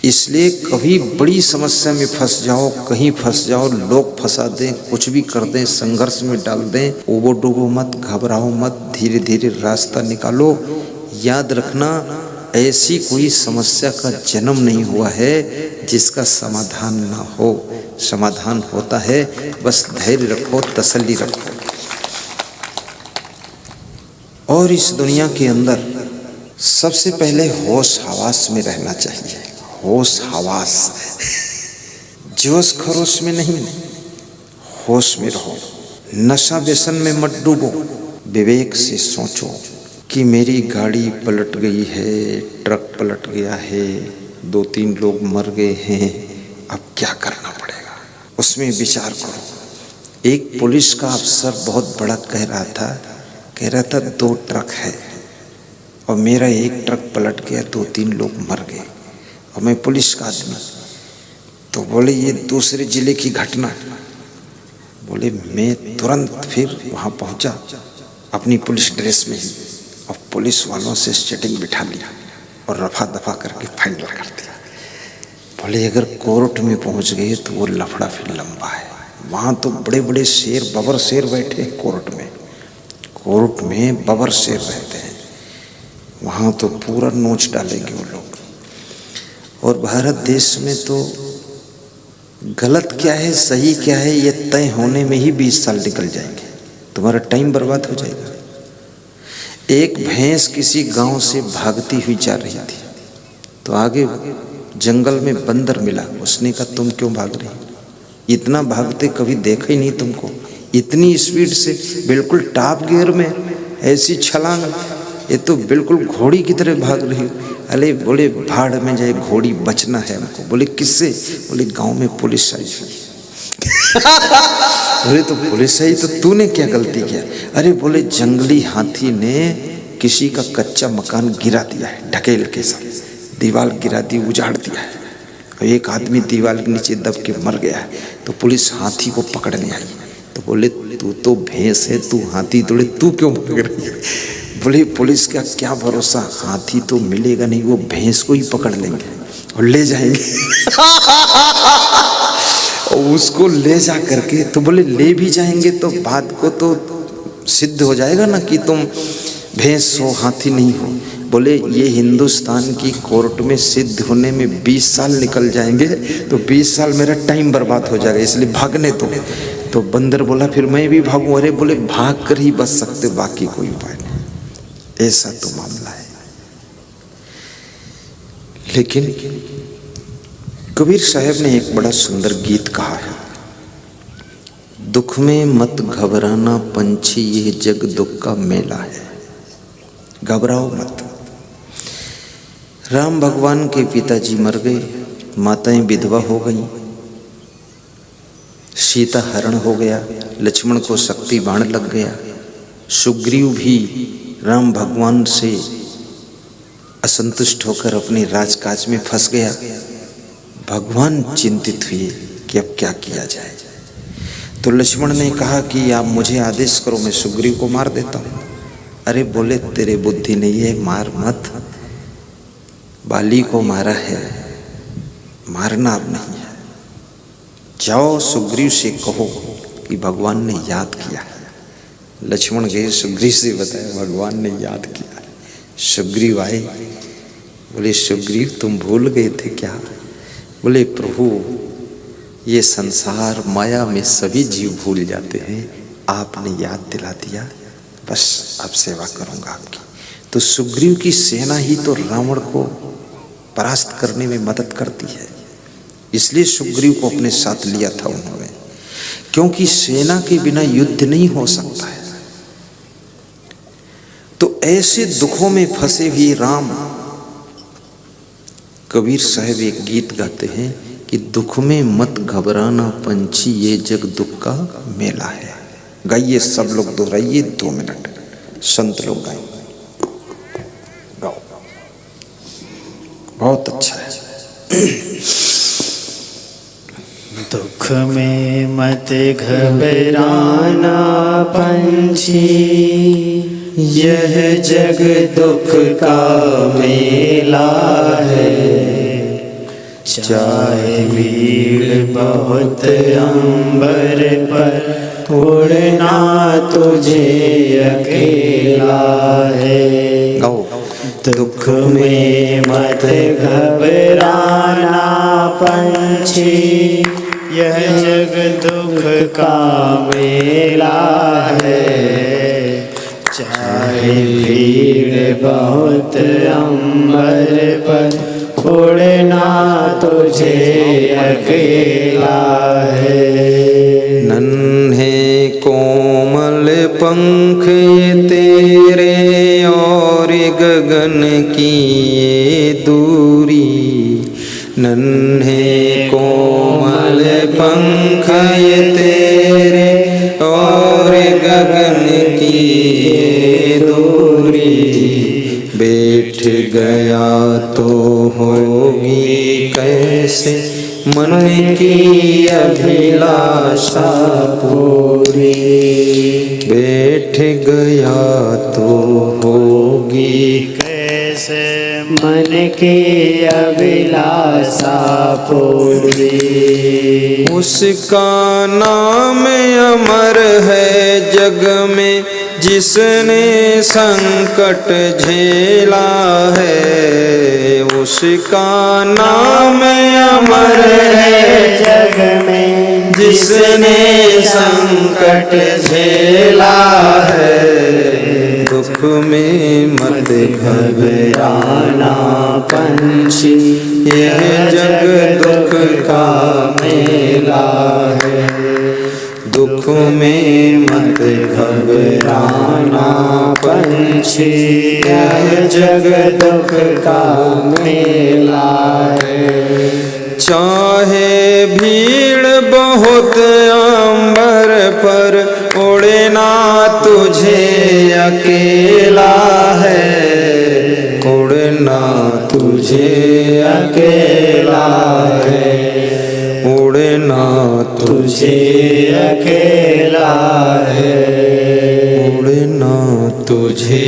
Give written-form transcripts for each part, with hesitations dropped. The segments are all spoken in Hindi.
इसलिए कभी बड़ी समस्या में फंस जाओ, कहीं फंस जाओ, लोग फंसा दें, कुछ भी कर दें, संघर्ष में डाल दें, उबो डूबो मत, घबराओ मत, धीरे धीरे रास्ता निकालो। याद रखना, ऐसी कोई समस्या का जन्म नहीं हुआ है जिसका समाधान ना हो। समाधान होता है, बस धैर्य रखो, तसल्ली रखो। और इस दुनिया के अंदर सबसे पहले होश हवास में रहना चाहिए। होश हवास, जोश खरोश में नहीं, होश में रहो। नशा व्यसन में मत डूबो, विवेक से सोचो कि मेरी गाड़ी पलट गई है, ट्रक पलट गया है, 2-3 लोग मर गए हैं, अब क्या करना पड़ेगा, उसमें विचार करो। एक पुलिस का अफसर बहुत बड़ा कह रहा था 2 ट्रक है और मेरा एक ट्रक पलट गया, 2-3 लोग मर गए और मैं पुलिस का आदमी। तो बोले ये दूसरे जिले की घटना। बोले मैं तुरंत फिर वहाँ पहुँचा अपनी पुलिस ड्रेस में ही और पुलिस वालों से सेटिंग बिठा लिया और रफा दफा करके फाइनल कर दिया। बोले अगर कोर्ट में पहुँच गए तो वो लफड़ा फिर लंबा है। वहाँ तो बड़े बड़े शेर, बबर शेर बैठे हैं कोर्ट में। कोर्ट में बबर शेर रहते हैं, वहाँ तो पूरा नोच डालेंगे वो लोग। और भारत देश में तो गलत क्या है सही क्या है ये तय होने में ही 20 साल निकल जाएंगे, तुम्हारा टाइम बर्बाद हो जाएगा। एक भैंस किसी गांव से भागती हुई जा रही थी, तो आगे जंगल में बंदर मिला। उसने कहा तुम क्यों भाग रही, इतना भागते कभी देखा ही नहीं तुमको, इतनी स्पीड से, बिल्कुल टॉप गियर में ऐसी छलांग, ये तो बिल्कुल घोड़ी की तरह भाग रही हो। अरे बोले भाड़ में जाए, घोड़ी बचना है हमको। बोले किससे? बोले गांव में पुलिस आई है। बोले तो पुलिस आई तो तूने क्या गलती किया? अरे बोले जंगली हाथी ने किसी का कच्चा मकान गिरा दिया है, ढकेल के साथ दीवार गिरा दी, उजाड़ दिया है और एक आदमी दीवार के नीचे दब के मर गया है। तो पुलिस हाथी को पकड़ने आई। तो बोले तू तो भैंस है, तू हाथी तोड़े, तू क्यों पकड़ रही है? बोले पुलिस का क्या भरोसा, हाथी तो मिलेगा नहीं, वो भैंस को ही पकड़ लेंगे और ले जाएंगे। और उसको ले जा करके, तो बोले ले भी जाएंगे तो बात को तो सिद्ध हो जाएगा ना कि तुम भैंस हो, हाथी नहीं हो। बोले ये हिंदुस्तान की कोर्ट में सिद्ध होने में 20 साल निकल जाएंगे, तो 20 साल मेरा टाइम बर्बाद हो जाएगा, इसलिए भागने दो। तो बंदर बोला फिर मैं भी भागूं। अरे बोले भाग कर ही बच सकते, बाकी कोई उपाय नहीं, ऐसा तो मामला है। लेकिन कबीर साहब ने एक बड़ा सुंदर गीत कहा है, दुख में मत घबराना पंछी, ये जग दुख का मेला है। घबराओ मत। राम भगवान के पिताजी मर गए, माताएं विधवा हो गई, सीता हरण हो गया, लक्ष्मण को शक्ति बाण लग गया, सुग्रीव भी राम भगवान से असंतुष्ट होकर अपने राजकाज में फंस गया। भगवान चिंतित हुए कि अब क्या किया जाए। तो लक्ष्मण ने कहा कि आप मुझे आदेश करो, मैं सुग्रीव को मार देता हूँ। अरे बोले तेरे बुद्धि नहीं है, मार मत, बाली को मारा है, मारना अब नहीं है। जाओ सुग्रीव से कहो कि भगवान ने याद किया है। लक्ष्मण गए, सुग्रीव से बताया भगवान ने याद किया। सुग्रीव आए, बोले सुग्रीव तुम भूल गए थे क्या? बोले प्रभु ये संसार माया में सभी जीव भूल जाते हैं, आपने याद दिला दिया, बस अब सेवा करूंगा आपकी। तो सुग्रीव की सेना ही तो रावण को परास्त करने में मदद करती है, इसलिए सुग्रीव को अपने साथ लिया था उन्होंने, क्योंकि सेना के बिना युद्ध नहीं हो सकता है। तो ऐसे दुखों में फंसे हुए राम, कबीर साहब एक गीत गाते हैं कि दुख में मत घबराना पंछी, ये जग दुख का मेला है। गाइए सब लोग, दोहराइए 2 मिनट, संत लोग गाएं, गाओ, बहुत अच्छा है। दुख में मत घबराना पंछी, यह जग दुख का मेला है। चाहे भीड़ बहुत अंबर पर, उड़ना तुझे अकेला है। दुख में मत घबराना पंछी, यह जग दुख का मेला है। चाहे भीड़ बहुत अंबर पर, उड़ना तुझे अकेला है। नन्हे कोमल पंख तेरे और गगन की ये दूरी, नन्हे कोमल पंख तेरे और गगन की ये दूरी, बैठ गया तो होगी कैसे मन की अभिलाषा पूरी, बैठ गया तो होगी कैसे मन की अभिलाषा पूरी। उसका नाम अमर है जग में, जिसने संकट झेला है। उसका नाम अमर है जग में, जिसने संकट झेला है। दुख में मत घबराना पंछी, यह जग दुख का मेला है। दुख में मत घबराना पंछी, यह जग दुख का मेला है। चाहे भीड़ बहुत अंबर पर, उड़ना तुझे अकेला है। उड़ना तुझे अकेला है, उड़ना तुझे अकेला है, उड़ना तुझे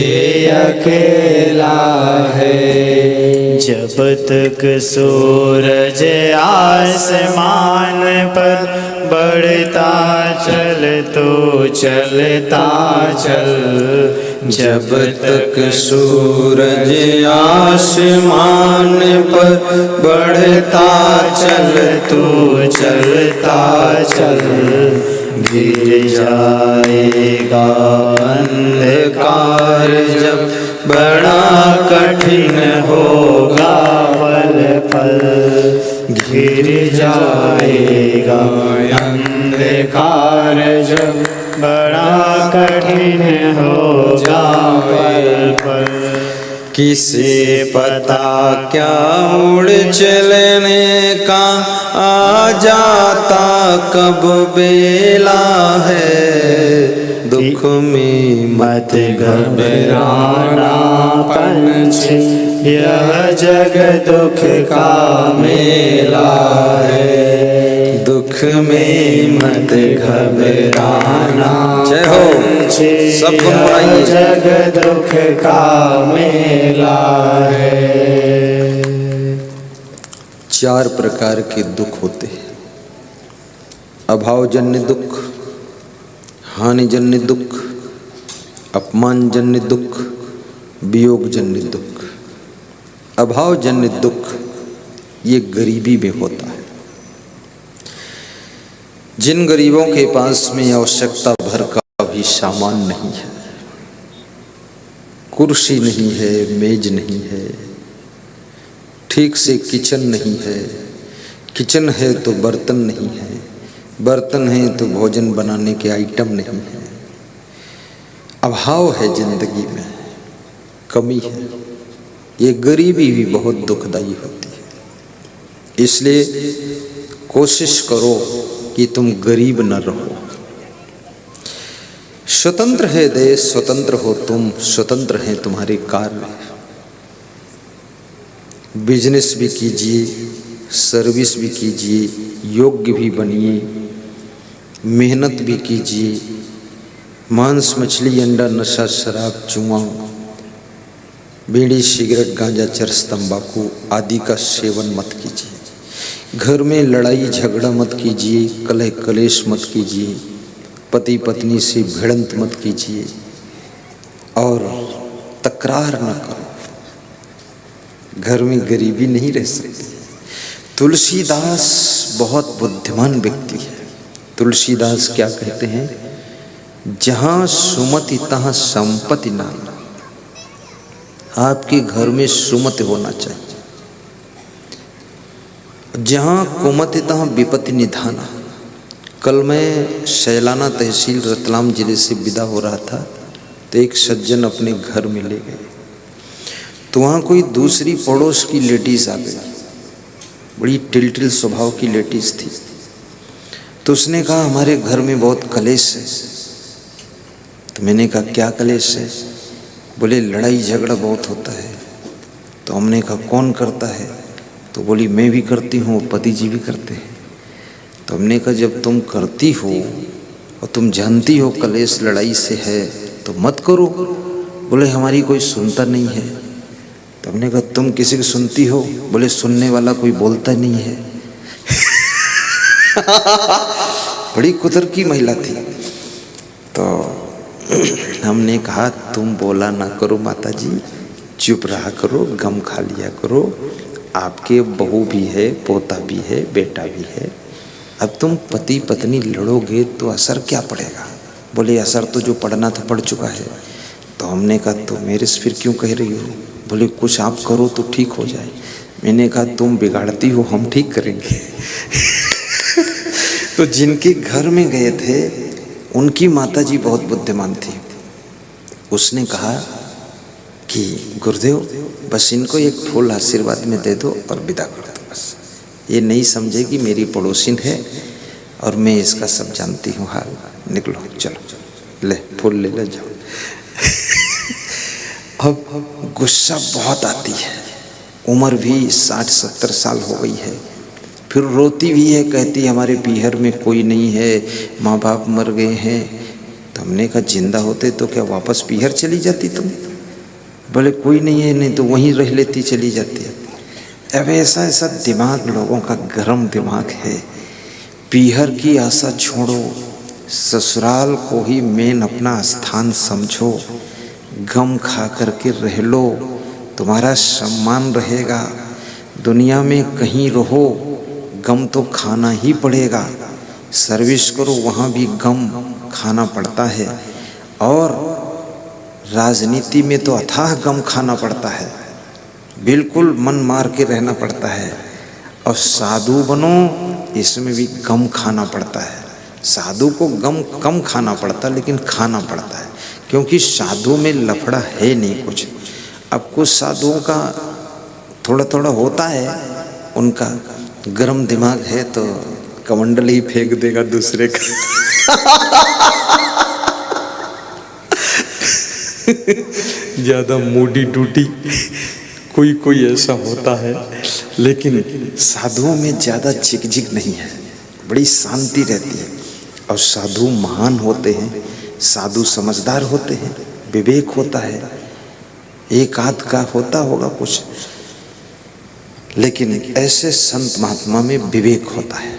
अकेला है। जब तक सूरज आसमान पर बढ़ता चल तो चलता चल, जब तक सूरज आसमान पर बढ़ता चल तो चलता चल, गिर जाएगा अंधकार जब बड़ा कठिन होगा पल पल, गिर जाएगा अंधकार जब बड़ा कठिन होगा पल पल। किसे पता क्या उड़ चलने का आ जाता कब बेला है। दुख में मत घबराना पंछी, यह जग दुख का मेला है। दुख में मत घबराना। जय हो, सब गुनगुनाइए। जग दुख का मेला है। 4 प्रकार के दुख होते हैं। अभावजन्य दुख, हानिजन्य दुख, अपमानजन्य दुख, वियोगजन्य दुख। अभावजन्य दुख ये गरीबी में होता है। जिन गरीबों के पास में आवश्यकता भर का भी सामान नहीं है, कुर्सी नहीं है, मेज नहीं है, ठीक से किचन नहीं है, किचन है तो बर्तन नहीं है, बर्तन है तो भोजन बनाने के आइटम नहीं है। अभाव है जिंदगी में, कमी है। ये गरीबी भी बहुत दुखदाई होती है। इसलिए कोशिश करो कि तुम गरीब न रहो। स्वतंत्र है देश, स्वतंत्र हो तुम, स्वतंत्र है तुम्हारे कार्य। बिजनेस भी कीजिए, सर्विस भी कीजिए, योग्य भी बनिए, मेहनत भी कीजिए। मांस, मछली, अंडा, नशा, शराब, जुआ, बीड़ी, सिगरेट, गांजा, चरस, तंबाकू आदि का सेवन मत कीजिए। घर में लड़ाई झगड़ा मत कीजिए, कलह कलेश मत कीजिए, पति पत्नी से भिड़ंत मत कीजिए और तकरार न करो। घर में गरीबी नहीं रह सकती। तुलसीदास बहुत बुद्धिमान व्यक्ति है। तुलसीदास क्या कहते हैं? जहां सुमति तहां संपत्ति नाम। आपके घर में सुमति होना चाहिए। जहां कुमति तहां विपत्ति निधाना। कल मैं शैलाना तहसील रतलाम जिले से विदा हो रहा था तो एक सज्जन अपने घर में ले गए, तो वहाँ कोई दूसरी पड़ोस की लेडीज आ गई, बड़ी टिलटिल स्वभाव की लेडीज थी। तो उसने कहा हमारे घर में बहुत कलेश है। तो मैंने कहा क्या कलेश है? बोले लड़ाई झगड़ा बहुत होता है। तो हमने कहा कौन करता है? तो बोली मैं भी करती हूँ, पति जी भी करते हैं। तो हमने कहा जब तुम करती हो और तुम जानती हो कलेश लड़ाई से है तो मत करो। बोले हमारी कोई सुनता नहीं है। तो हमने कहा तुम किसी की सुनती हो? बोले सुनने वाला कोई बोलता नहीं है। बड़ी कुदर की महिला थी। तो हमने कहा तुम बोला ना करो माता जी, चुप रहा करो, गम खा लिया करो। आपके बहू भी है, पोता भी है, बेटा भी है। अब तुम पति पत्नी लड़ोगे तो असर क्या पड़ेगा? बोले असर तो जो पड़ना था पड़ चुका है। तो हमने कहा तो मेरे से फिर क्यों कह रही हो? बोले कुछ आप करो तो ठीक हो जाए। मैंने कहा तुम बिगाड़ती हो, हम ठीक करेंगे। तो जिनके घर में गए थे उनकी माताजी बहुत बुद्धिमान थी। उसने कहा कि गुरुदेव बस इनको एक फूल आशीर्वाद में दे दो और विदा कर दो। बस ये नहीं समझे कि मेरी पड़ोसिन है और मैं इसका सब जानती हूँ हाल। निकलो चलो, ले फूल ले जाओ। अब गुस्सा बहुत आती है। उम्र भी 60-70 साल हो गई है। फिर रोती भी है, कहती हमारे पीहर में कोई नहीं है, माँ बाप मर गए हैं। तो हमने कहा जिंदा होते तो क्या वापस पीहर चली जाती तुम? बोले कोई नहीं है, नहीं तो वहीं रह लेती, चली जाती। अब ऐसा ऐसा दिमाग लोगों का गर्म दिमाग है। पीहर की आशा छोड़ो, ससुराल को ही मेन अपना स्थान समझो। गम खा करके रह लो, तुम्हारा सम्मान रहेगा। दुनिया में कहीं रहो गम तो खाना ही पड़ेगा। सर्विस करो वहाँ भी गम खाना पड़ता है। और राजनीति में तो अथाह गम खाना पड़ता है, बिल्कुल मन मार के रहना पड़ता है। और साधु बनो, इसमें भी गम खाना पड़ता है। साधु को गम कम खाना पड़ता लेकिन खाना पड़ता है, क्योंकि साधु में लफड़ा है नहीं कुछ। अब कुछ साधुओं का थोड़ा थोड़ा होता है, उनका गर्म दिमाग है तो कमंडल ही फेंक देगा दूसरे का। ज़्यादा मूडी टूटी कोई कोई ऐसा होता है, लेकिन साधुओं में ज़्यादा झिकझिक नहीं है, बड़ी शांति रहती है। और साधु महान होते हैं, साधु समझदार होते हैं, विवेक होता है। एक आध का होता होगा कुछ, लेकिन ऐसे संत महात्मा में विवेक होता है।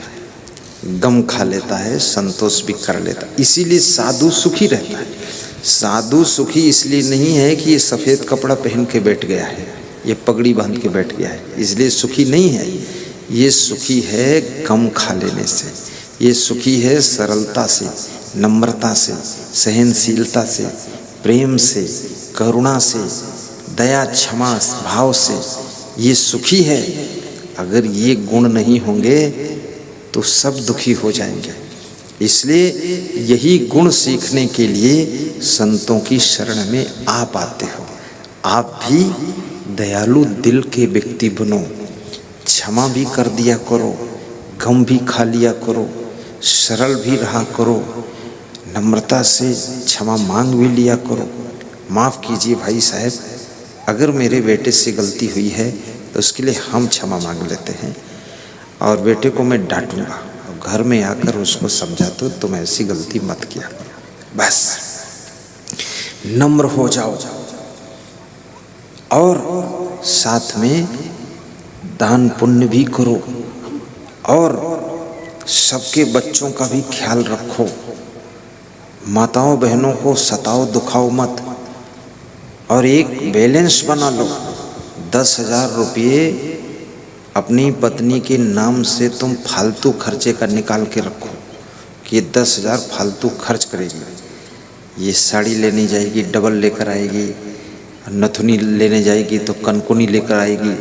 गम खा लेता है, संतोष भी कर लेता है, इसीलिए साधु सुखी रहता है। साधु सुखी इसलिए नहीं है कि ये सफ़ेद कपड़ा पहन के बैठ गया है, ये पगड़ी बांध के बैठ गया है, इसलिए सुखी नहीं है। ये सुखी है गम खा लेने से, ये सुखी है सरलता से, नम्रता से, सहनशीलता से, प्रेम से, करुणा से, दया क्षमा भाव से, ये सुखी है। अगर ये गुण नहीं होंगे तो सब दुखी हो जाएंगे। इसलिए यही गुण सीखने के लिए संतों की शरण में आप आते हो। आप भी दयालु दिल के व्यक्ति बनो, क्षमा भी कर दिया करो, गम भी खा लिया करो, सरल भी रहा करो, नम्रता से क्षमा मांग भी लिया करो। माफ़ कीजिए भाई साहब, अगर मेरे बेटे से गलती हुई है तो उसके लिए हम क्षमा मांग लेते हैं, और बेटे को मैं डांटूंगा, घर में आकर उसको समझाता हूं तुम ऐसी गलती मत किया करो। बस नम्र हो जाओ, और साथ में दान पुण्य भी करो। और सबके बच्चों का भी ख्याल रखो। माताओं बहनों को सताओ दुखाओ मत। और एक बैलेंस बना लो, 10,000 रुपये अपनी पत्नी के नाम से तुम फालतू खर्चे का निकाल के रखो कि ये 10,000 फालतू खर्च करेगी। ये साड़ी लेने जाएगी डबल लेकर आएगी, नथुनी लेने जाएगी तो कनकुनी लेकर आएगी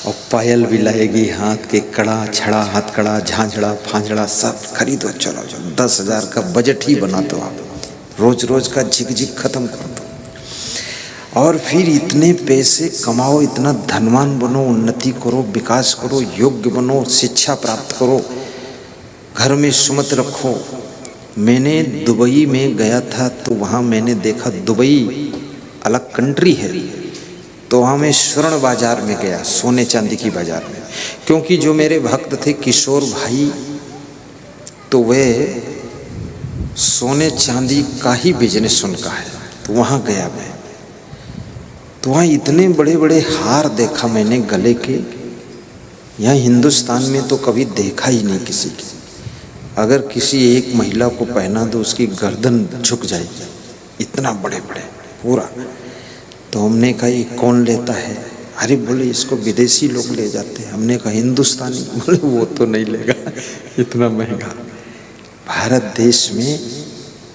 और पायल भी लाएगी, हाथ के कड़ा छड़ा हाथ कड़ा झांझड़ा फांझड़ा सब खरीदो। चलो 10,000 का बजट ही बना दो आप, रोज रोज का झिकझिक खत्म कर दो। और फिर इतने पैसे कमाओ, इतना धनवान बनो, उन्नति करो, विकास करो, योग्य बनो, शिक्षा प्राप्त करो, घर में सुमत रखो। मैंने दुबई में गया था तो वहाँ मैंने देखा, दुबई अलग कंट्री है, तो वहाँ मैं स्वर्ण बाजार में गया, सोने चांदी की बाजार में, क्योंकि जो मेरे भक्त थे किशोर भाई, तो वे सोने चांदी का ही बिजनेस उनका है, तो वहाँ गया मैं। तो वहाँ इतने बड़े बड़े हार देखा मैंने गले के, यहाँ हिंदुस्तान में तो कभी देखा ही नहीं किसी की। अगर किसी एक महिला को पहना दो उसकी गर्दन झुक जाएगी, इतना बड़े बड़े पूरा। तो हमने कहा ये कौन लेता है? अरे बोले इसको विदेशी लोग ले जाते हैं। हमने कहा हिंदुस्तानी? बोले वो तो नहीं लेगा, इतना महंगा। भारत देश में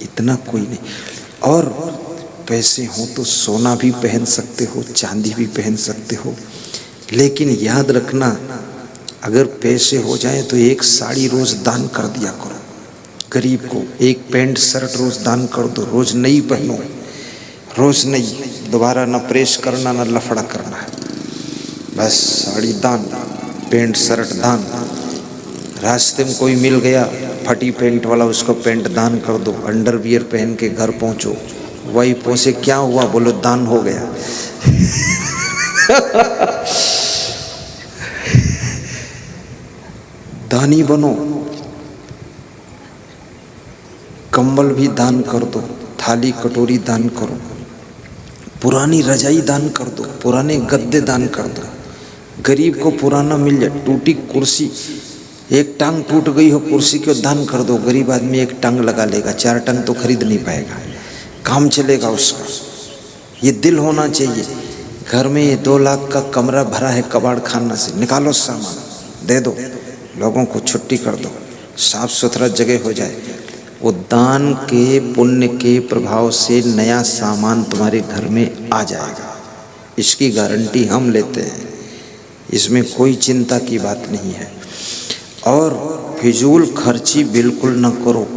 इतना कोई नहीं। और पैसे हो तो सोना भी पहन सकते हो, चांदी भी पहन सकते हो, लेकिन याद रखना अगर पैसे हो जाए तो एक साड़ी रोज दान कर दिया करो गरीब को, एक पैंट शर्ट रोज दान कर दो, रोज नई पहनो, रोज नई, दोबारा न प्रेस करना न लफड़ा करना है, बस साड़ी दान, पैंट शर्ट दान। रास्ते में कोई मिल गया फटी पैंट वाला, उसको पैंट दान कर दो। अंडरवियर पहन के घर पहुंचो, वही पहुंचे क्या हुआ, बोलो दान हो गया दानी बनो। कंबल भी दान कर दो, थाली कटोरी दान करो, पुरानी रजाई दान कर दो, पुराने गद्दे दान कर दो। गरीब को पुराना मिल जाए, टूटी कुर्सी, एक टांग टूट गई हो कुर्सी को दान कर दो। गरीब आदमी एक टांग लगा लेगा, 4 टांग तो खरीद नहीं पाएगा, काम चलेगा उसका। ये दिल होना चाहिए। घर में 2 लाख का कमरा भरा है कबाड़ खाना से, निकालो सामान दे दो, लोगों को छुट्टी कर दो, साफ सुथरा जगह हो जाए। वो दान के पुण्य के प्रभाव से नया सामान तुम्हारे घर में आ जाएगा, इसकी गारंटी हम लेते हैं, इसमें कोई चिंता की बात नहीं है। और फिजूल खर्ची बिल्कुल न करो।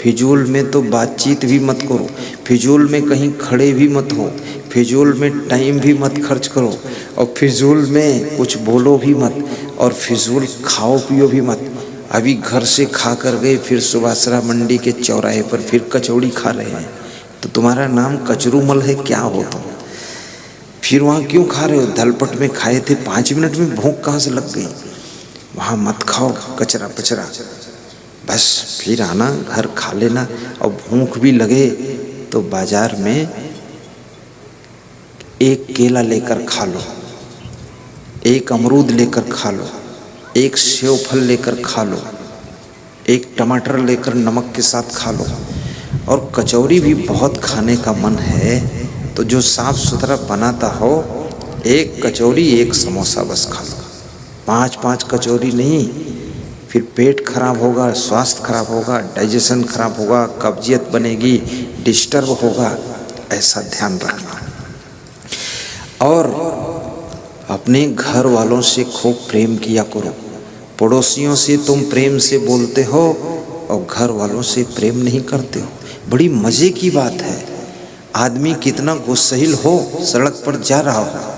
फिजूल में तो बातचीत भी मत करो, फिजूल में कहीं खड़े भी मत हो, फिजूल में टाइम भी मत खर्च करो, और फिजूल में कुछ बोलो भी मत, और फिजूल खाओ पियो भी मत। अभी घर से खा कर गए, फिर सुभाषरा मंडी के चौराहे पर फिर कचौड़ी खा रहे हैं, तो तुम्हारा नाम कचरूमल है क्या हो तुम? फिर वहाँ क्यों खा रहे हो? दलपट में खाए थे, 5 मिनट में भूख कहाँ से लग गई? वहाँ मत खाओ कचरा पचरा, बस फिर आना घर खा लेना। और भूख भी लगे तो बाजार में एक केला लेकर खा लो, एक अमरूद लेकर खा लो, एक सेव फल लेकर खा लो, एक टमाटर लेकर नमक के साथ खा लो। और कचौड़ी भी बहुत खाने का मन है तो जो साफ सुथरा बनाता हो, एक कचौड़ी एक समोसा बस खा लो, 5-5 कचौड़ी नहीं, फिर पेट खराब होगा, स्वास्थ्य खराब होगा, डाइजेशन खराब होगा, कब्जियत बनेगी, डिस्टर्ब होगा, ऐसा ध्यान रखना। और अपने घर वालों से खूब प्रेम किया करो। पड़ोसियों से तुम प्रेम से बोलते हो और घर वालों से प्रेम नहीं करते हो, बड़ी मज़े की बात है। आदमी कितना गुस्सैल हो, सड़क पर जा रहा हो,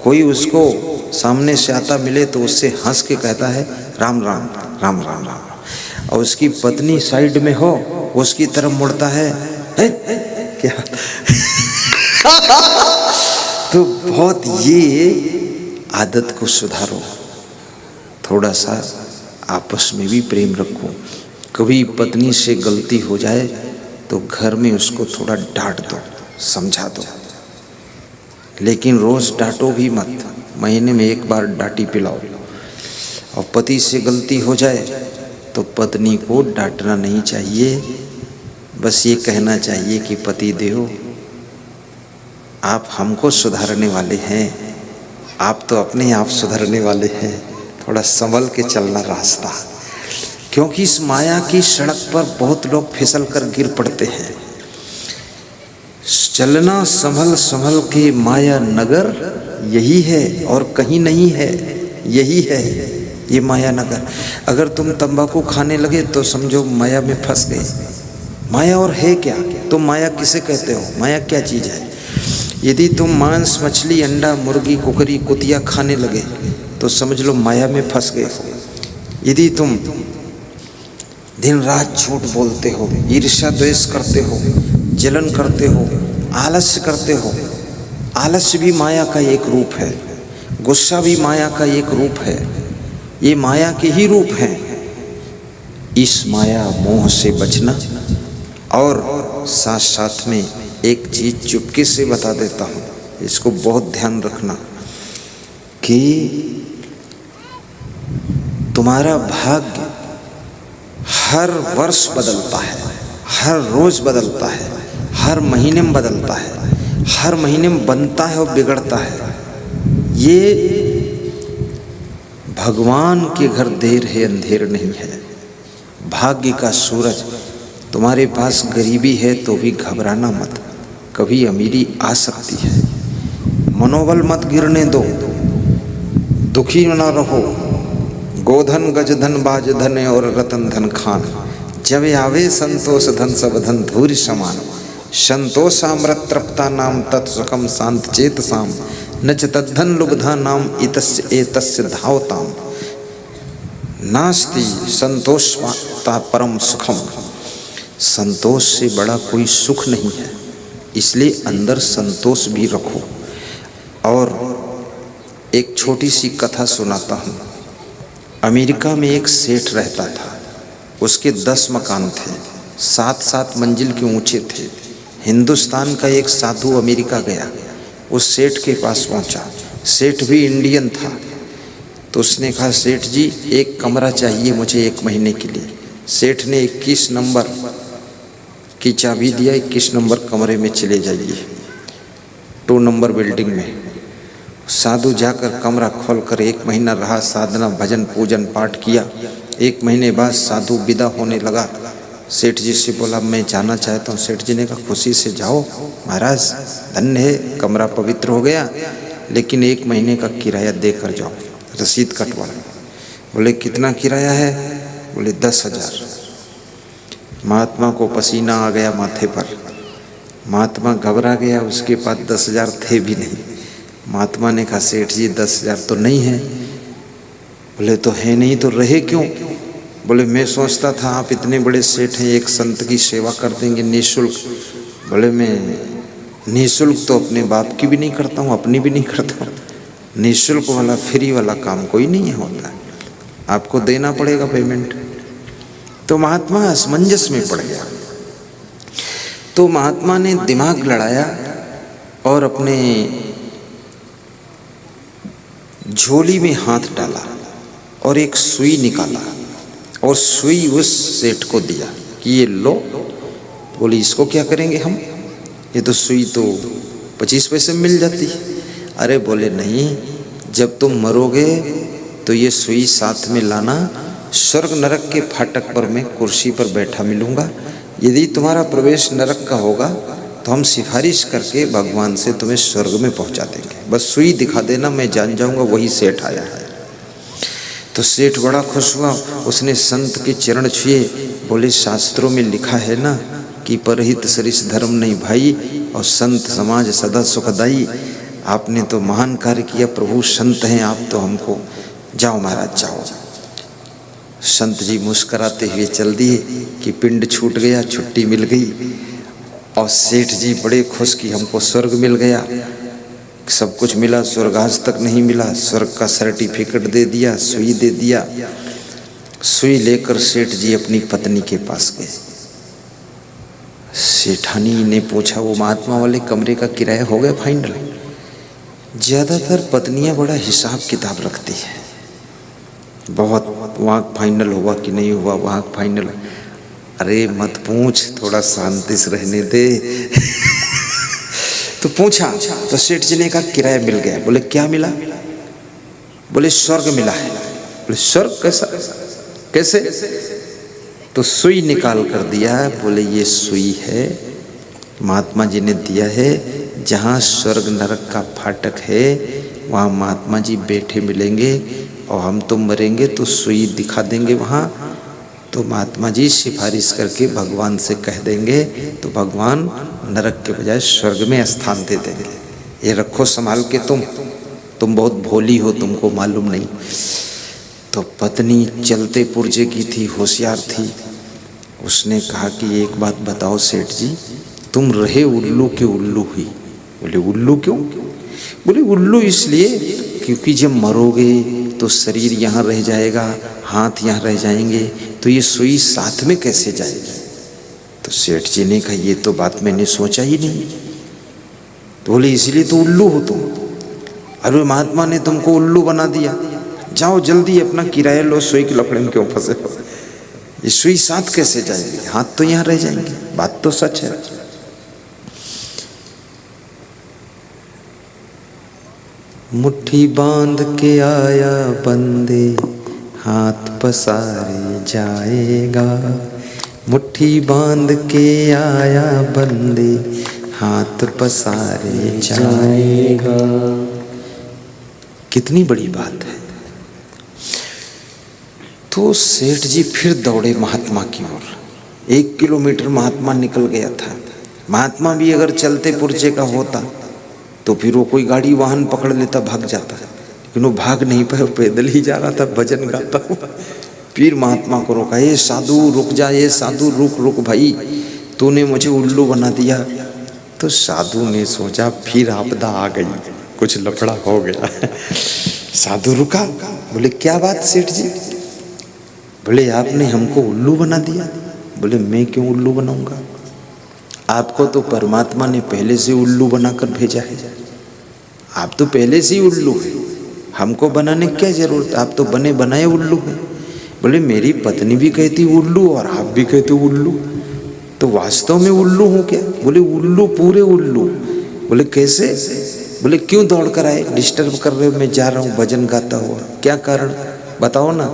कोई उसको सामने से आता मिले तो उससे हंस के कहता है राम राम राम राम राम, और उसकी पत्नी साइड में हो, उसकी तरफ मुड़ता है क्या तो बहुत ये आदत को सुधारो, थोड़ा सा आपस में भी प्रेम रखो। कभी पत्नी से गलती हो जाए तो घर में उसको थोड़ा डांट दो, समझा दो, लेकिन रोज डांटो भी मत, महीने में एक बार डांटी पिलाओ। और पति से गलती हो जाए तो पत्नी को डांटना नहीं चाहिए, बस ये कहना चाहिए कि पति देव आप हमको सुधारने वाले हैं, आप तो अपने आप सुधरने वाले हैं, थोड़ा संभल के चलना रास्ता। क्योंकि इस माया की सड़क पर बहुत लोग फिसल कर गिर पड़ते हैं। चलना संभल संभल के माया नगर यही है और कहीं नहीं है, यही है ये माया नगर। अगर तुम तंबाकू खाने लगे तो समझो माया में फंस गए। माया और है क्या? तुम माया किसे कहते हो? माया क्या चीज़ है? यदि तुम मांस, मछली, अंडा, मुर्गी, कुकरी, कुतिया खाने लगे तो समझ लो माया में फंस गए हो। यदि तुम दिन रात झूठ बोलते हो, ईर्ष्या द्वेष करते हो, जलन करते हो, आलस्य करते हो, आलस्य भी माया का एक रूप है, गुस्सा भी माया का एक रूप है, ये माया के ही रूप हैं। इस माया मोह से बचना। और साथ साथ में एक चीज चुपके से बता देता हूँ, इसको बहुत ध्यान रखना कि तुम्हारा भाग्य हर वर्ष बदलता है, हर रोज बदलता है, हर महीने में बदलता है, हर महीने में बनता है और बिगड़ता है। ये भगवान के घर देर है अंधेर नहीं है। भाग्य का सूरज, तुम्हारे पास गरीबी है तो भी घबराना मत, कभी अमीरी आ सकती है। मनोबल मत गिरने दो, दुखी न रहो। गोधन गजधन बाजधन और रतन धन खान, जब आवे संतोष धन सब धन धूरि समान। संतोषामृत तृप्ता नाम तत्सुखम शांत चेत साम, न च तद्धन लुब्धा नाम इतस्य एतस्य धावताम। नास्ति संतोषता परम सुखम, संतोष से बड़ा कोई सुख नहीं है, इसलिए अंदर संतोष भी रखो। और एक छोटी सी कथा सुनाता हूँ। अमेरिका में एक सेठ रहता था, उसके 10 मकान थे, 7-7 मंजिल के ऊंचे थे। हिंदुस्तान का एक साधु अमेरिका गया, उस सेठ के पास पहुंचा। सेठ भी इंडियन था, तो उसने कहा सेठ जी एक कमरा चाहिए मुझे 1 महीने के लिए। सेठ ने 21 नंबर की चाबी दिया, 21 नंबर कमरे में चले जाइए, 2 नंबर बिल्डिंग में। साधु जाकर कमरा खोलकर 1 महीना रहा, साधना भजन पूजन पाठ किया। 1 महीने बाद साधु विदा होने लगा। सेठ जी से बोला मैं जाना चाहता हूँ। सेठ जी ने कहा खुशी से जाओ महाराज, धन्य है, कमरा पवित्र हो गया, लेकिन 1 महीने का किराया देकर जाओ, रसीद कटवा। बोले कितना किराया है? बोले 10,000। महात्मा को पसीना आ गया माथे पर, महात्मा घबरा गया, उसके पास 10,000 थे भी नहीं। महात्मा ने कहा सेठ जी 10,000 तो नहीं है। बोले तो है नहीं तो रहे क्यों? बोले मैं सोचता था आप इतने बड़े सेठ हैं, एक संत की सेवा कर देंगे निःशुल्क। बोले मैं निःशुल्क तो अपने बाप की भी नहीं करता हूँ, अपनी भी नहीं करता हूँ। निःशुल्क वाला फ्री वाला काम कोई नहीं होता, आपको देना पड़ेगा पेमेंट। तो महात्मा असमंजस में पड़ गया। तो महात्मा ने दिमाग लड़ाया और अपने झोली में हाथ डाला और एक सुई निकाला और सुई उस सेठ को दिया कि ये लो। बोले इसको क्या करेंगे हम, ये तो सुई तो 25 पैसे में मिल जाती है। अरे बोले नहीं, जब तुम मरोगे तो ये सुई साथ में लाना, स्वर्ग नरक के फाटक पर मैं कुर्सी पर बैठा मिलूंगा। यदि तुम्हारा प्रवेश नरक का होगा तो हम सिफारिश करके भगवान से तुम्हें स्वर्ग में पहुंचा देंगे, बस सुई दिखा देना, मैं जान जाऊंगा वही सेठ आया है। तो सेठ बड़ा खुश हुआ, उसने संत के चरण छुए। बोले शास्त्रों में लिखा है ना कि परहित सरिस धर्म नहीं भाई, और संत समाज सदा सुखदाई। आपने तो महान कार्य किया, प्रभु संत हैं आप तो हमको, जाओ महाराज जाओ। संत जी मुस्कुराते हुए चल दिए कि पिंड छूट गया, छुट्टी मिल गई। और सेठ जी बड़े खुश कि हमको स्वर्ग मिल गया, सब कुछ मिला, स्वर्ग आज तक नहीं मिला। स्वर्ग का सर्टिफिकेट दे दिया, सुई दे दिया। सुई लेकर सेठ जी अपनी पत्नी के पास गए। सेठानी ने पूछा वो महात्मा वाले कमरे का किराया हो गया फाइनल? ज़्यादातर पत्नियां बड़ा हिसाब किताब रखती है, बहुत वहाँ फाइनल हुआ कि नहीं हुआ, वहाँ फाइनल। अरे मत पूछ, थोड़ा शांति से रहने दे। तो पूछा तो सेठ जी ने कहा किराया मिल गया। बोले क्या मिला? बोले स्वर्ग मिला है। बोले स्वर्ग कैसा, कैसे? तो सुई निकाल कर दिया। बोले ये सुई है, महात्मा जी ने दिया है, जहाँ स्वर्ग नरक का फाटक है वहाँ महात्मा जी बैठे मिलेंगे और हम तो मरेंगे तो सुई दिखा देंगे वहाँ, तो महात्मा जी सिफारिश करके भगवान से कह देंगे तो भगवान नरक के बजाय स्वर्ग में स्थान दे देंगे। ये रखो संभाल के, तुम बहुत भोली हो, तुमको मालूम नहीं। तो पत्नी चलते पुर्जे की थी, होशियार थी। उसने कहा कि एक बात बताओ सेठ जी, तुम रहे उल्लू के उल्लू ही। बोले उल्लू क्यों? बोले उल्लू इसलिए क्योंकि जब मरोगे तो शरीर यहाँ रह जाएगा, हाथ यहाँ रह जाएंगे, तो ये सुई साथ में कैसे जाएगी? तो सेठ जी ने कहा ये तो बात मैंने सोचा ही नहीं। तो बोले इसलिए तो उल्लू हो तुम। अरे महात्मा ने तुमको उल्लू बना दिया, जाओ जल्दी अपना किराया लो, सुई के लफड़े में क्यों फंसे हो? ये सुई साथ कैसे जाएगी, हाथ तो यहाँ रह जाएंगे। बात तो सच है। मुट्ठी बांध के आया बंदे, हाथ पसारे जाएगा। मुट्ठी बांध के आया बंदे, हाथ पसारे जाएगा। कितनी बड़ी बात है। तो सेठ जी फिर दौड़े महात्मा की ओर। 1 किलोमीटर महात्मा निकल गया था। महात्मा भी अगर चलते पुर्जे का होता तो फिर वो कोई गाड़ी वाहन पकड़ लेता, भाग जाता, लेकिन वो भाग नहीं पाया, पैदल ही जा रहा था भजन गाता हुआ। फिर महात्मा को रोका, ये साधु रुक जा, ये साधु रुक रुक भाई, तूने मुझे उल्लू बना दिया। तो साधु ने सोचा फिर आपदा आ गई, कुछ लफड़ा हो गया। साधु रुका। बोले क्या बात सेठ जी? बोले आपने हमको उल्लू बना दिया। बोले मैं क्यों उल्लू बनाऊंगा? आपको तो परमात्मा ने पहले से उल्लू बनाकर भेजा है, आप तो पहले से ही उल्लू हैं, हमको बनाने की क्या जरूरत है? आप तो बने बनाए उल्लू हैं। बोले मेरी पत्नी भी कहती उल्लू और आप भी कहते उल्लू, तो वास्तव में उल्लू हूँ क्या? बोले उल्लू, पूरे उल्लू। बोले कैसे? बोले क्यों दौड़ कर आए, डिस्टर्ब कर रहे हो, मैं जा रहा हूँ भजन गाता हुआ, क्या कारण बताओ ना।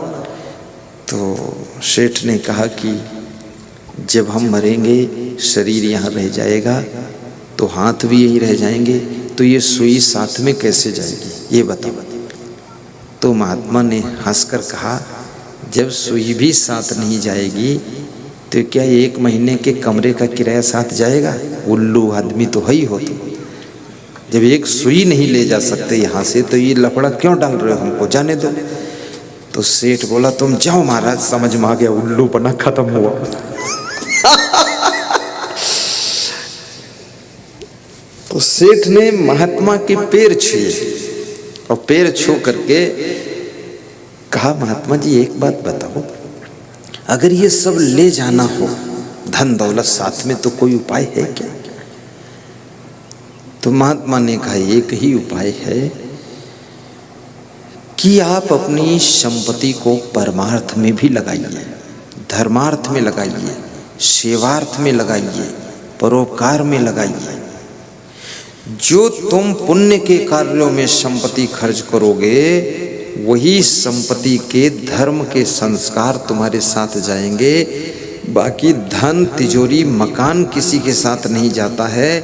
तो सेठ ने कहा कि जब हम मरेंगे शरीर यहाँ रह जाएगा, तो हाथ भी यही रह जाएंगे, तो ये सुई साथ में कैसे जाएगी ये बताओ। तो महात्मा ने हंसकर कहा जब सुई भी साथ नहीं जाएगी तो क्या 1 महीने के कमरे का किराया साथ जाएगा? उल्लू आदमी तो है ही हो तुम। जब एक सुई नहीं ले जा सकते यहाँ से तो ये लफड़ा क्यों डाल रहे हो, हमको जाने दो। तो सेठ बोला तुम जाओ महाराज, समझ में आ गया, उल्लू बना खत्म हुआ। तो सेठ ने महात्मा के पैर छुए और पैर छू करके कहा महात्मा जी एक बात बताओ, अगर ये सब ले जाना हो, धन दौलत साथ में, तो कोई उपाय है क्या? तो महात्मा ने कहा एक ही उपाय है कि आप अपनी संपत्ति को परमार्थ में भी लगाइए, धर्मार्थ में लगाइए, सेवार्थ में लगाइए, परोपकार में लगाइए। जो तुम पुण्य के कार्यों में संपत्ति खर्च करोगे वही संपत्ति के धर्म के संस्कार तुम्हारे साथ जाएंगे। बाकी धन, तिजोरी, मकान किसी के साथ नहीं जाता है,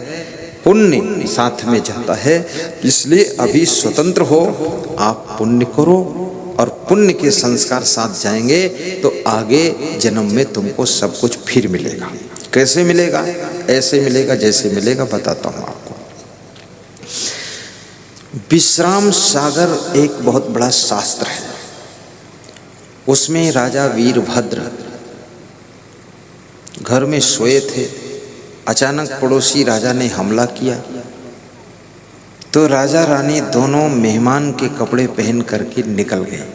पुण्य साथ में जाता है। इसलिए अभी स्वतंत्र हो, आप पुण्य करो और पुण्य के संस्कार साथ जाएंगे तो आगे जन्म में तुमको सब कुछ फिर मिलेगा। कैसे मिलेगा? ऐसे मिलेगा जैसे मिलेगा, बताता हूँ आपको। विश्राम सागर एक बहुत बड़ा शास्त्र है। उसमें राजा वीरभद्र घर में सोए थे, अचानक पड़ोसी राजा ने हमला किया। तो राजा रानी दोनों मेहमान के कपड़े पहन करके निकल गए।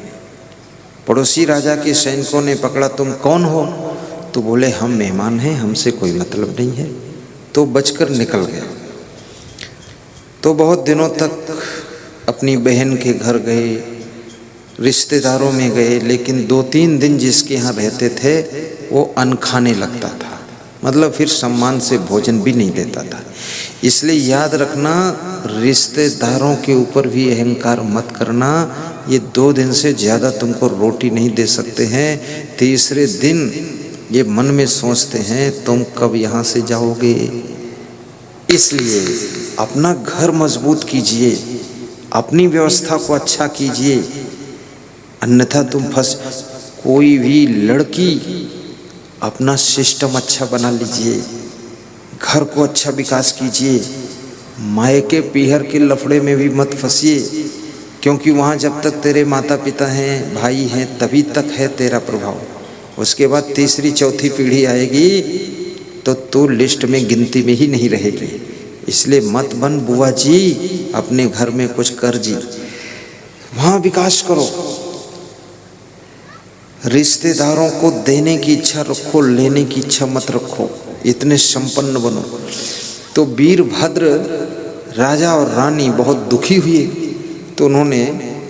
पड़ोसी राजा के सैनिकों ने पकड़ा, तुम कौन हो? तो बोले हम मेहमान हैं, हमसे कोई मतलब नहीं है। तो बचकर निकल गए। तो बहुत दिनों तक अपनी बहन के घर गए, रिश्तेदारों में गए, लेकिन 2-3 दिन जिसके यहाँ रहते थे वो अन्न खाने लगता था, मतलब फिर सम्मान से भोजन भी नहीं देता था। इसलिए याद रखना, रिश्तेदारों के ऊपर भी अहंकार मत करना। ये 2 दिन से ज़्यादा तुमको रोटी नहीं दे सकते हैं। तीसरे दिन ये मन में सोचते हैं तुम कब यहाँ से जाओगे। इसलिए अपना घर मजबूत कीजिए, अपनी व्यवस्था को अच्छा कीजिए, अन्यथा तुम फंस। कोई भी लड़की अपना सिस्टम अच्छा बना लीजिए, घर को अच्छा विकास कीजिए, मायके पीहर के लफड़े में भी मत फंसिए, क्योंकि वहाँ जब तक तेरे माता पिता हैं, भाई हैं, तभी तक है तेरा प्रभाव। उसके बाद तीसरी चौथी पीढ़ी आएगी तो तू लिस्ट में गिनती में ही नहीं रहेगी। इसलिए मत बन बुआ जी, अपने घर में कुछ कर जी, वहाँ विकास करो। रिश्तेदारों को देने की इच्छा रखो, लेने की इच्छा मत रखो, इतने संपन्न बनो। तो वीरभद्र राजा और रानी बहुत दुखी हुए, तो उन्होंने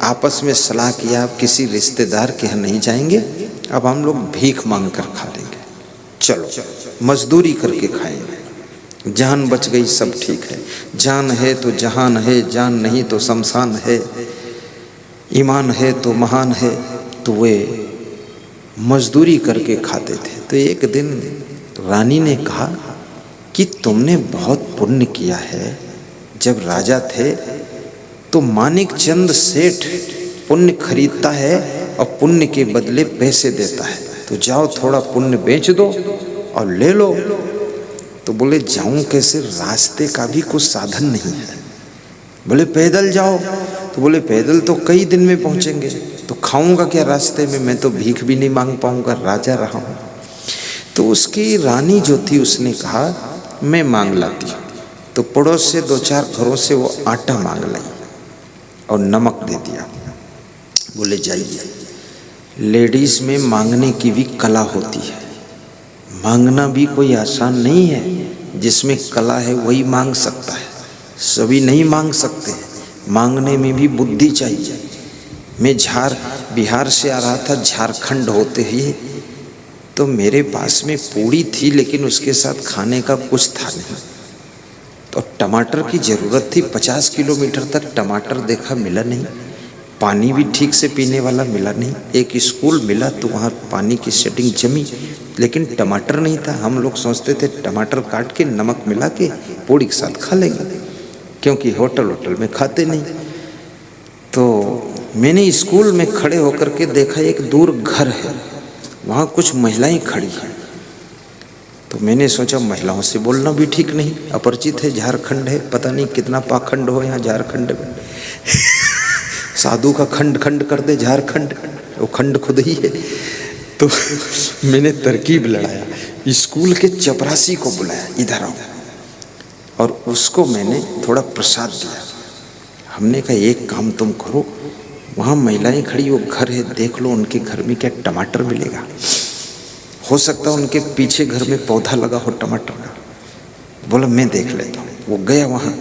आपस में सलाह किया, अब किसी रिश्तेदार के यहाँ नहीं जाएंगे, अब हम लोग भीख मांग कर खा लेंगे। चलो मजदूरी करके खाएंगे, जान बच गई सब ठीक है। जान है तो जहान है, जान नहीं तो शमशान है, ईमान है तो महान है। तो वे मजदूरी करके खाते थे। तो एक दिन रानी ने कहा कि तुमने बहुत पुण्य किया है। जब राजा थे तो मानिक चंद सेठ पुण्य खरीदता है और पुण्य के बदले पैसे देता है, तो जाओ थोड़ा पुण्य बेच दो और ले लो। तो बोले जाऊं कैसे, रास्ते का भी कुछ साधन नहीं है। बोले पैदल जाओ। तो बोले पैदल तो कई दिन में पहुंचेंगे, तो खाऊंगा क्या रास्ते में, मैं तो भीख भी नहीं मांग पाऊंगा, राजा रहा हूं। तो उसकी रानी जो थी उसने कहा मैं मांग लाती हूँ। तो पड़ोस से 2-4 घरों से वो आटा मांग लाई और नमक दे दिया। बोले जाइए। लेडीज में मांगने की भी कला होती है, मांगना भी कोई आसान नहीं है। जिसमें कला है वही मांग सकता है, सभी नहीं मांग सकते। मांगने में भी बुद्धि चाहिए। मैं बिहार से आ रहा था, झारखंड होते ही, तो मेरे पास में पूड़ी थी, लेकिन उसके साथ खाने का कुछ था नहीं। तो टमाटर की ज़रूरत थी, 50 किलोमीटर तक टमाटर देखा, मिला नहीं। पानी भी ठीक से पीने वाला मिला नहीं। एक स्कूल मिला तो वहाँ पानी की सेटिंग जमी, लेकिन टमाटर नहीं था। हम लोग सोचते थे टमाटर काट के नमक मिला के पूड़ी के साथ खा लेंगे, क्योंकि होटल में खाते नहीं। तो मैंने स्कूल में खड़े होकर के देखा, एक दूर घर है, वहाँ कुछ महिलाएं खड़ी हैं। तो मैंने सोचा महिलाओं से बोलना भी ठीक नहीं, अपरिचित है, झारखंड है, पता नहीं कितना पाखंड हो यहाँ झारखंड में। साधु का खंड खंड कर दे झारखंड, वो खंड खुद ही है। तो मैंने तरकीब लड़ाया, स्कूल के चपरासी को बुलाया, इधर आओ, और उसको मैंने थोड़ा प्रसाद दिया। हमने कहा एक काम तुम करो, वहाँ महिलाएं खड़ी, वो घर है, देख लो उनके घर में क्या टमाटर मिलेगा। हो सकता है उनके पीछे घर में पौधा लगा हो टमाटर का। बोला मैं देख लेता हूँ। वो गया वहाँ,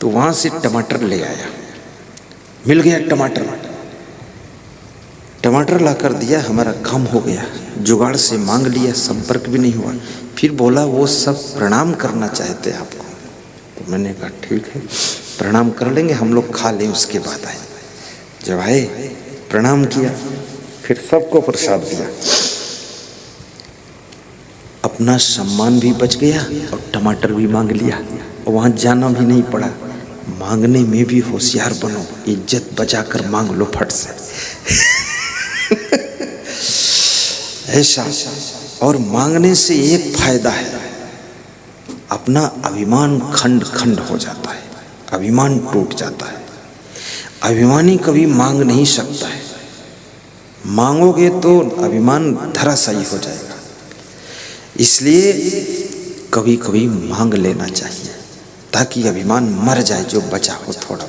तो वहाँ से टमाटर ले आया, मिल गया टमाटर ला कर दिया। हमारा काम हो गया, जुगाड़ से मांग लिया, संपर्क भी नहीं हुआ। फिर बोला वो सब प्रणाम करना चाहते हैं आपको। तो मैंने कहा ठीक है, प्रणाम कर लेंगे, हम लोग खा लें उसके बाद आए। जब आए प्रणाम किया, फिर सबको प्रसाद दिया। अपना सम्मान भी बच गया और टमाटर भी मांग लिया, और वहाँ जाना भी नहीं पड़ा। मांगने में भी होशियार बनो, इज्जत बचाकर मांग लो फट से। ऐसा। और मांगने से एक फायदा है, अपना अभिमान खंड खंड हो जाता है, अभिमान टूट जाता है। अभिमानी कभी मांग नहीं सकता है, मांगोगे तो अभिमान धराशायी हो जाएगा। इसलिए कभी कभी मांग लेना चाहिए, ताकि अभिमान मर जाए जो बचा हो थोड़ा।